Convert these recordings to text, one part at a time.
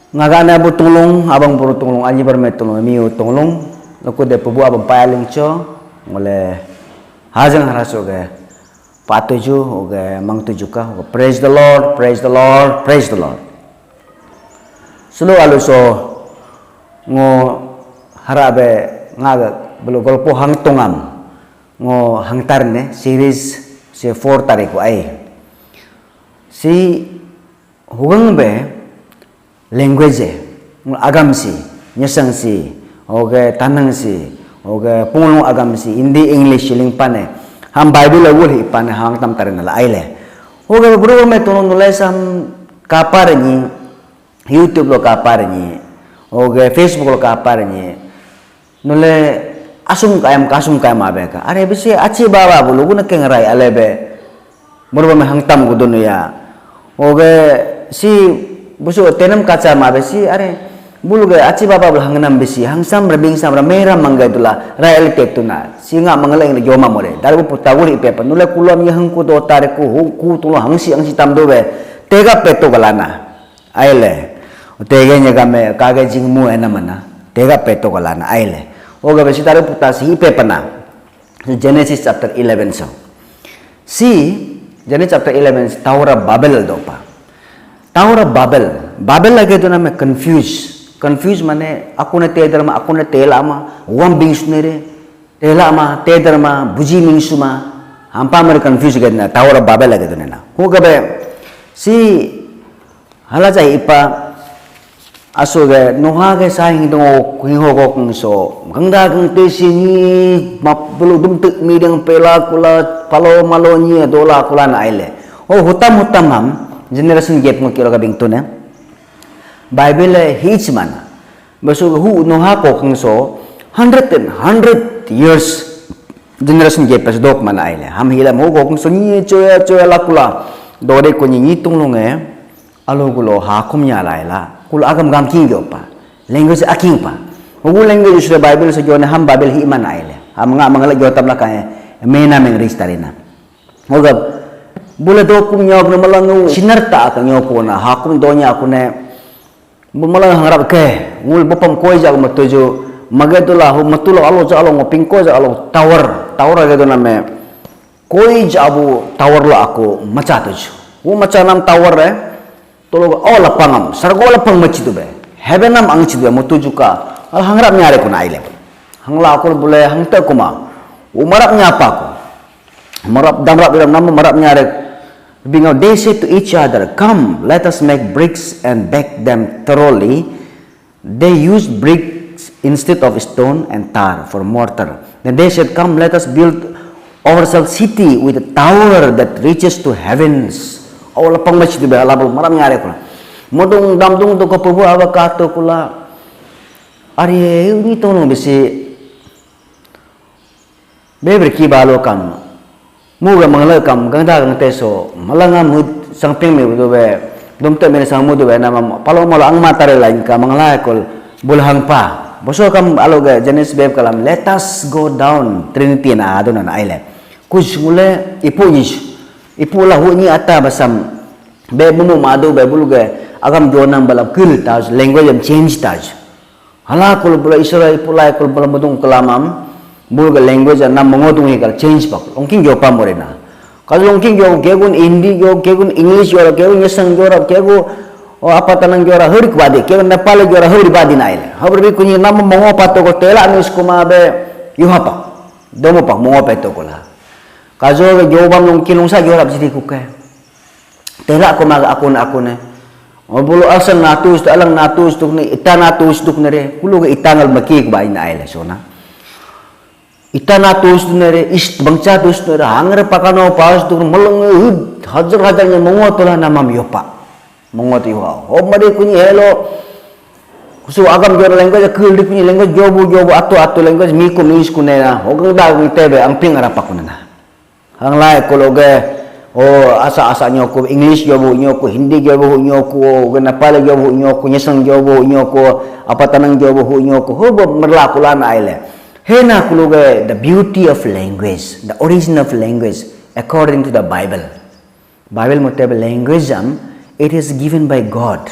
ngagana bu tulung abang puru tulung anji berme tulung miu tulung naku de pebu abang payaling cho ngole hajang haraso ge patuju oge mang tujuka oge praise the Lord, praise the Lord, praise the Lord. Sulu aluso ngo harabe ngaga belu golpo hang tungam ngo hang tarne series se 4 tariku ai si hugang be language agam si nyesang si oge tanang si oge pungulung agam si hindi English ling pane ham Bible la wul hi pane hang tam tarina la aile oge bro me tono nulai sam kapar ni YouTube lo kapar ni oge Facebook lo kapar ni nule asum kayam abeka are bisi aci baba bulu guna kengerai alebe bro me hang tam gudun ya oge si busu tenam kaca ma besi are bulu ge aci baba bul hangnam besi hangsam rabing sam ramera mangga dula rael tetuna singa mangaleng le joma more daru putawuri pepa nule kulam ye hangku do tare ku tulo hangsi tamdo be tega peto galana aile tega nya game kage jingmu enamana tega peto galana aile oga besi daru putasi pepa na Genesis chapter 11 so Genesis chapter 11 Tower of Babel dopa Tower of Babel lagi tu nama confuse mane aku ne tederma aku ne telama wam bingsnere telama tederma buji mingsuma hampa mer confuse gadna Tower of Babel lagi tu nena hu gabe si hala jai ipa aso ge noha ge saing dong kuho go kungso gangda gang te sini map belu dum tek mi dang pela kula palo malonya dola kula na aile hutam ham generation gap mo kiro kabing tuna Bible hich mana baso hu noha ko kungso 100 years generation gap pas dok mana aile ham hila mo ko kungso ni choya lakula dore ko ni tunglunge alo gulo ha kumnya laila kul agam gam king pa language aking pa ugu language sura Bible sa jone ham Bible hi mana aile ham nga mangala jotam la kae mena meng ristarina mogab bula do kum nyog na malang sinarta ka nyog ko na hakum do nya ako ne malang harap ke ngul bopam koy jag matujo magadula hu matulo alo ja alo ngoping ko ja alo tower ga do na me koy jabu tower lo ako macha tuj wo macha nam tower re tolo ola pangam sargola pang machi tu be heaven nam ang chi be matuju ka al hangrap nyare ko na aile hangla ko bule hangta kuma umarap nyapa ko marap damrap biram nam marap nyare they said to each other, "Come, let us make bricks and bake them thoroughly." They used bricks instead of stone and tar for mortar. Then they said, "Come, let us build ourselves city with a tower that reaches to heavens." Awal pang masjid be alabul maram nyare kula. Modong damdung to ko pubu awakato kula. Ari ni tolong bisi beber ki balo kan. Muga mangala kam ganda gang teso malanga mud sangping me do be dumte me sang mud be nama palo malo ang matare lain ka mangala kol bulhang pa boso kam aloga Genesis beb kalam let us go down Trinity na adon na aile kuj mule ipu lahu ni ata basam be mumu madu be buluge agam jonam balam kil taj language am change taj hala kol bula Israel pulai kol bula mudung kalamam bulga language na mongodung ikal change pak ongking jo pa morena kalau ongking jo kegun hindi jo kegun English jo kegun yesang jo kegu apa tanang jo hurik badi kegun Nepal jo hurik badi naile habri kunyi nam mongo pato ko tela nis kuma be yuhapa domo pak mongo pato ko la kazo jo bam ongking lungsa jo rap jidi kuke tela ko mag akun bulu asan natus alang natus tuk ni itanatus tuk nere kulu itangal makik ba ina aile sona itana tus nere ist bangsa tus nere hangre pakano pas tu meleng hajar-hajarnya mengotola nama miopa mengoti wa homade kunyi hello kusu agam jor language kul di kunyi language jobu atu language miku mis kunena hogang da tebe ang ping ara pakunana hang lai kologe asa nyoko English jobu nyoko Hindi jobu nyoko Nepal jobu nyoko nyesang jobu nyoko apa tanang jobu nyoko hobo merlakulan aile Hena kuluge the beauty of language, the origin of language according to the Bible. Bible mutebe language it is given by God.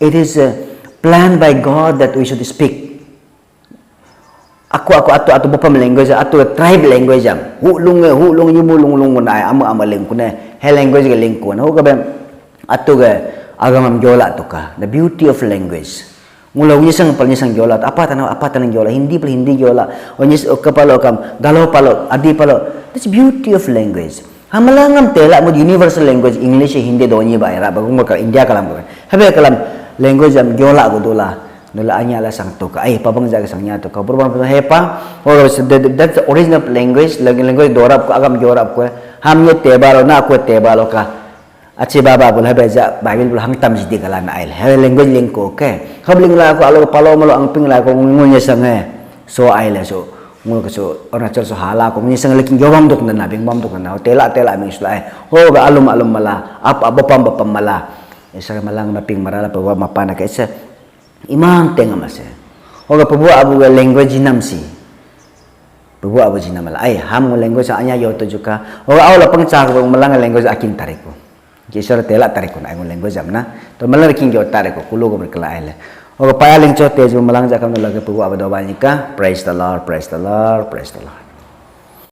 It is planned by God that we should speak. Aku atu bopam language, atu tribe language jam. Hulung yumu lung na ama lingku ne. He language ke lingku. Ho ka atu ke agamam jola tu ka. The beauty of language. Mula unyisang jola. Apa tanang jola? Hindi jola. Unyis kapalo kam dalo palo adi palo. That's beauty of language. Hamalangam tela mo universal language English Hindi donyi ba era bagong ka India kalam ko. Habe kalam language am jola ko dola. Nula anya la sang to ka ay pabang jaga sang nya to ka burbang hepa or that's the original language dorap ko agam jorap ko ham ye tebalo na ko tebalo ka achi baba bul habe ja bible bul hang tam jidi kala na ail he language link ko ke habling la ko alo palo malo ang ping la ko ngunya sang so ail so ngul ko so ona chal so hala ko ngunya sang leking jawam dok na bing bam dok na tela mi sulai ho ga alum mala apa bapam mala isa malang maping marala pa mapana ka isa imang tengah masa. Oga pebua abu language namsi. Pebua abu jina mala. Ay ham language anya yo to juga. Oga awla pangcak bang malang language akin tariku. Kisar tela tariku na ang language amna. To malang king yo tariku kulo ko berkelaile. Oga payaling chote jo malang jakam no lagi pebua abu do banika. Praise the Lord, praise the Lord, praise the Lord.